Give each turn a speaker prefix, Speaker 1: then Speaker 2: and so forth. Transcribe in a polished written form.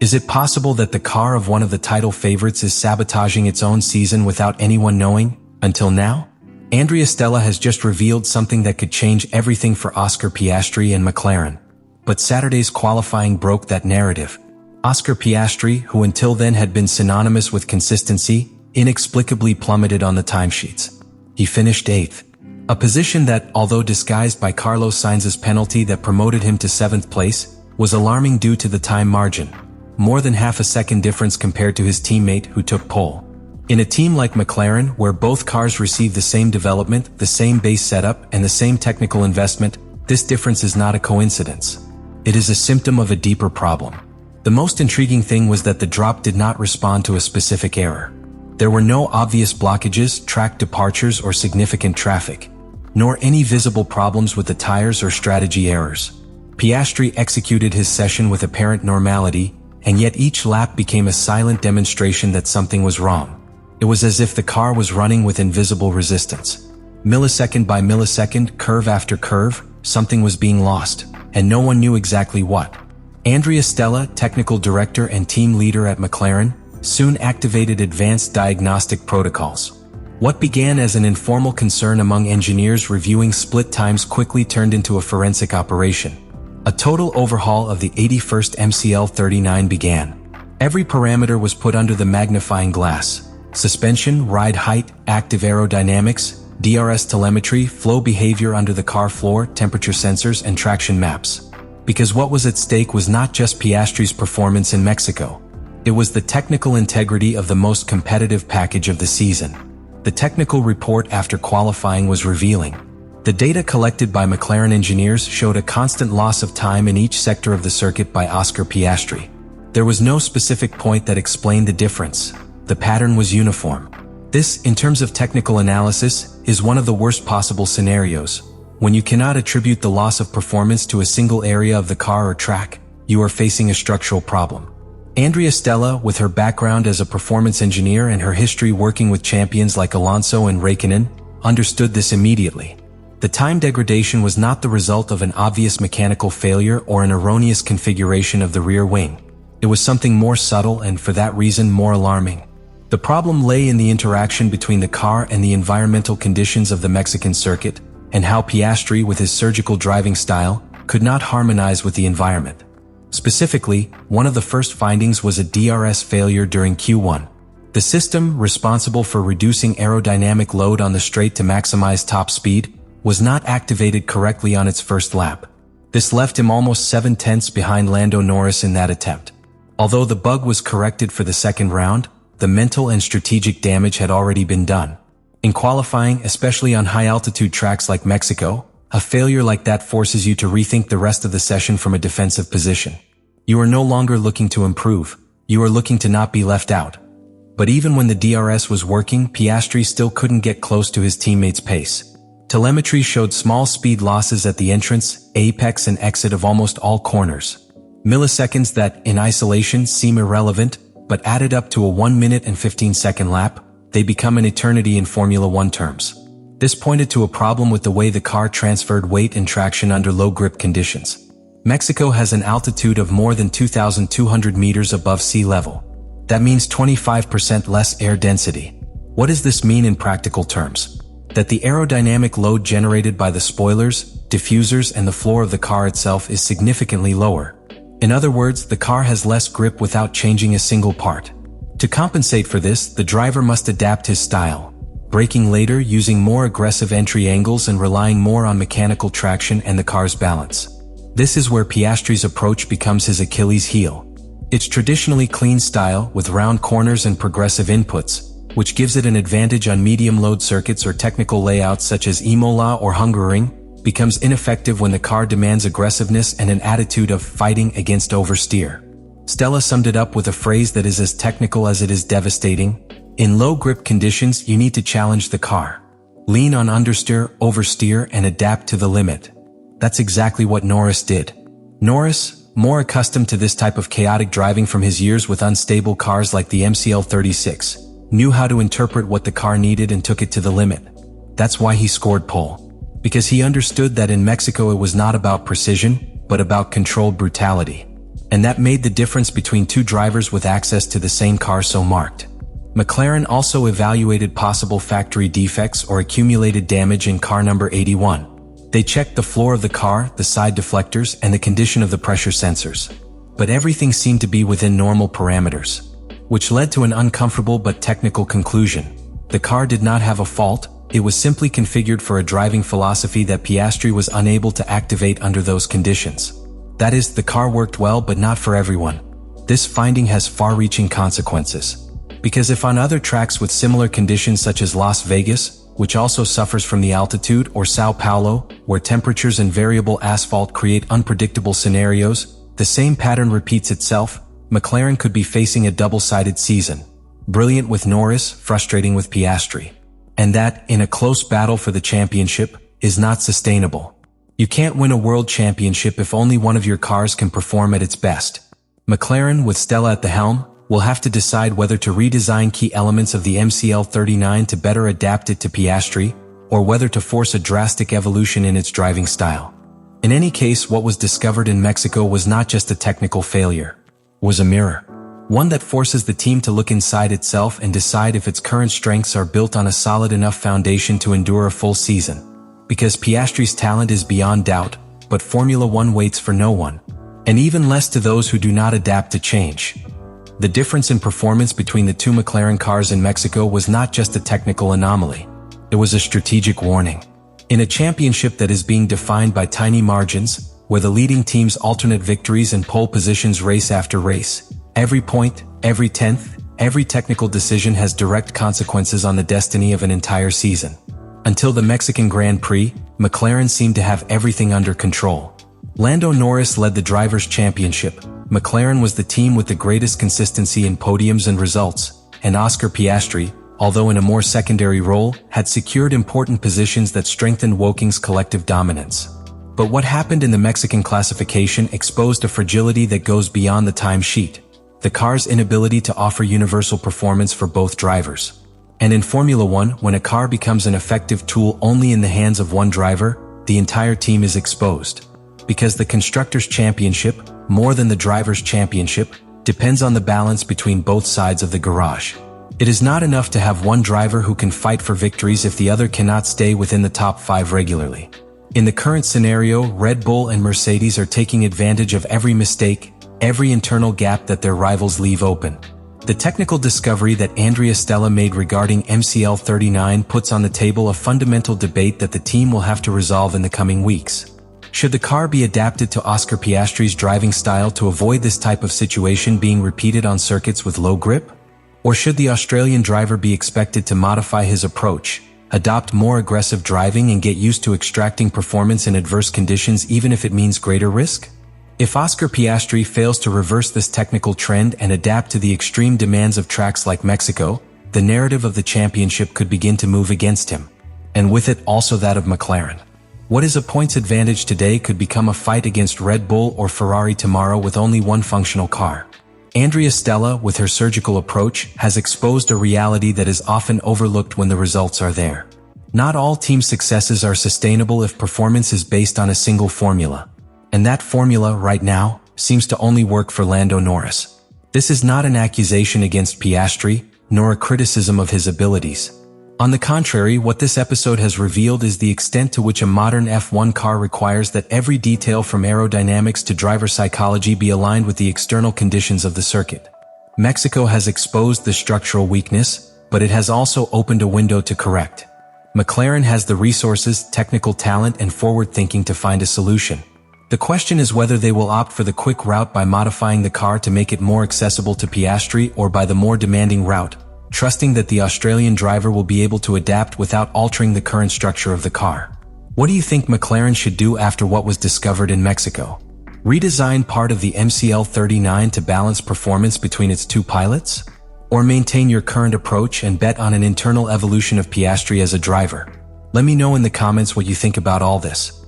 Speaker 1: Is it possible that the car of one of the title favorites is sabotaging its own season without anyone knowing, until now? Andrea Stella has just revealed something that could change everything for Oscar Piastri and McLaren. But Saturday's qualifying broke that narrative. Oscar Piastri, who until then had been synonymous with consistency, inexplicably plummeted on the timesheets. He finished 8th. A position that, although disguised by Carlos Sainz's penalty that promoted him to 7th place, was alarming due to the time margin. More than half a second difference compared to his teammate who took pole. In a team like McLaren, where both cars receive the same development, the same base setup, and the same technical investment, this difference is not a coincidence. It is a symptom of a deeper problem. The most intriguing thing was that the drop did not respond to a specific error. There were no obvious blockages, track departures, or significant traffic, nor any visible problems with the tires or strategy errors. Piastri executed his session with apparent normality, and yet each lap became a silent demonstration that something was wrong. It was as if the car was running with invisible resistance. Millisecond by millisecond, curve after curve, something was being lost, and no one knew exactly what. Andrea Stella, technical director and team leader at McLaren, soon activated advanced diagnostic protocols. What began as an informal concern among engineers reviewing split times quickly turned into a forensic operation. A total overhaul of the 81st MCL39 began. Every parameter was put under the magnifying glass: suspension, ride height, active aerodynamics, DRS telemetry, flow behavior under the car floor, temperature sensors, and traction maps. Because what was at stake was not just Piastri's performance in Mexico. It was the technical integrity of the most competitive package of the season. The technical report after qualifying was revealing. The data collected by McLaren engineers showed a constant loss of time in each sector of the circuit by Oscar Piastri. There was no specific point that explained the difference. The pattern was uniform. This, in terms of technical analysis, is one of the worst possible scenarios. When you cannot attribute the loss of performance to a single area of the car or track, you are facing a structural problem. Andrea Stella, with her background as a performance engineer and her history working with champions like Alonso and Raikkonen, understood this immediately. The time degradation was not the result of an obvious mechanical failure or an erroneous configuration of the rear wing. It was something more subtle and, for that reason, more alarming. The problem lay in the interaction between the car and the environmental conditions of the Mexican circuit, and how Piastri, with his surgical driving style, could not harmonize with the environment. Specifically, one of the first findings was a DRS failure during Q1. The system, responsible for reducing aerodynamic load on the straight to maximize top speed, was not activated correctly on its first lap. This left him almost 7/10 behind Lando Norris in that attempt. Although the bug was corrected for the second round, the mental and strategic damage had already been done. In qualifying, especially on high-altitude tracks like Mexico, a failure like that forces you to rethink the rest of the session from a defensive position. You are no longer looking to improve, you are looking to not be left out. But even when the DRS was working, Piastri still couldn't get close to his teammates' pace. Telemetry showed small speed losses at the entrance, apex, and exit of almost all corners. Milliseconds that, in isolation, seem irrelevant, but added up to a 1 minute and 15-second lap, they become an eternity in Formula One terms. This pointed to a problem with the way the car transferred weight and traction under low-grip conditions. Mexico has an altitude of more than 2,200 meters above sea level. That means 25% less air density. What does this mean in practical terms? That the aerodynamic load generated by the spoilers, diffusers, and the floor of the car itself is significantly lower. In other words, the car has less grip without changing a single part. To compensate for this, the driver must adapt his style, braking later, using more aggressive entry angles, and relying more on mechanical traction and the car's balance. This is where Piastri's approach becomes his Achilles heel. Its traditionally clean style, with round corners and progressive inputs, which gives it an advantage on medium-load circuits or technical layouts such as Imola or Hungaroring, becomes ineffective when the car demands aggressiveness and an attitude of fighting against oversteer. Stella summed it up with a phrase that is as technical as it is devastating. In low-grip conditions, you need to challenge the car. Lean on understeer, oversteer, and adapt to the limit. That's exactly what Norris did. Norris, more accustomed to this type of chaotic driving from his years with unstable cars like the MCL36, knew how to interpret what the car needed and took it to the limit. That's why he scored pole. Because he understood that in Mexico it was not about precision, but about controlled brutality. And that made the difference between two drivers with access to the same car so marked. McLaren also evaluated possible factory defects or accumulated damage in car number 81. They checked the floor of the car, the side deflectors, and the condition of the pressure sensors. But everything seemed to be within normal parameters, which led to an uncomfortable but technical conclusion. The car did not have a fault, it was simply configured for a driving philosophy that Piastri was unable to activate under those conditions. That is, the car worked well but not for everyone. This finding has far-reaching consequences. Because if on other tracks with similar conditions such as Las Vegas, which also suffers from the altitude, or Sao Paulo, where temperatures and variable asphalt create unpredictable scenarios, the same pattern repeats itself, McLaren could be facing a double-sided season. Brilliant with Norris, frustrating with Piastri. And that, in a close battle for the championship, is not sustainable. You can't win a world championship if only one of your cars can perform at its best. McLaren, with Stella at the helm, will have to decide whether to redesign key elements of the MCL39 to better adapt it to Piastri, or whether to force a drastic evolution in its driving style. In any case, what was discovered in Mexico was not just a technical failure. It was a mirror. One that forces the team to look inside itself and decide if its current strengths are built on a solid enough foundation to endure a full season. Because Piastri's talent is beyond doubt, but Formula One waits for no one. And even less to those who do not adapt to change. The difference in performance between the two McLaren cars in Mexico was not just a technical anomaly. It was a strategic warning. In a championship that is being defined by tiny margins, where the leading teams alternate victories and pole positions race after race, every point, every tenth, every technical decision has direct consequences on the destiny of an entire season. Until the Mexican Grand Prix, McLaren seemed to have everything under control. Lando Norris led the Drivers' Championship. McLaren was the team with the greatest consistency in podiums and results, and Oscar Piastri, although in a more secondary role, had secured important positions that strengthened Woking's collective dominance. But what happened in the Mexican classification exposed a fragility that goes beyond the timesheet: the car's inability to offer universal performance for both drivers. And in Formula One, when a car becomes an effective tool only in the hands of one driver, the entire team is exposed. Because the Constructors' Championship, more than the Drivers' Championship, depends on the balance between both sides of the garage. It is not enough to have one driver who can fight for victories if the other cannot stay within the top 5 regularly. In the current scenario, Red Bull and Mercedes are taking advantage of every mistake, every internal gap that their rivals leave open. The technical discovery that Andrea Stella made regarding MCL39 puts on the table a fundamental debate that the team will have to resolve in the coming weeks. Should the car be adapted to Oscar Piastri's driving style to avoid this type of situation being repeated on circuits with low grip? Or should the Australian driver be expected to modify his approach, adopt more aggressive driving and get used to extracting performance in adverse conditions even if it means greater risk? If Oscar Piastri fails to reverse this technical trend and adapt to the extreme demands of tracks like Mexico, the narrative of the championship could begin to move against him. And with it also that of McLaren. What is a points advantage today could become a fight against Red Bull or Ferrari tomorrow with only one functional car. Andrea Stella, with her surgical approach, has exposed a reality that is often overlooked when the results are there. Not all team successes are sustainable if performance is based on a single formula. And that formula, right now, seems to only work for Lando Norris. This is not an accusation against Piastri, nor a criticism of his abilities. On the contrary, what this episode has revealed is the extent to which a modern F1 car requires that every detail from aerodynamics to driver psychology be aligned with the external conditions of the circuit. Mexico has exposed the structural weakness, but it has also opened a window to correct. McLaren has the resources, technical talent, and forward thinking to find a solution. The question is whether they will opt for the quick route by modifying the car to make it more accessible to Piastri or by the more demanding route, trusting that the Australian driver will be able to adapt without altering the current structure of the car. What do you think McLaren should do after what was discovered in Mexico? Redesign part of the MCL39 to balance performance between its two pilots? Or maintain your current approach and bet on an internal evolution of Piastri as a driver? Let me know in the comments what you think about all this.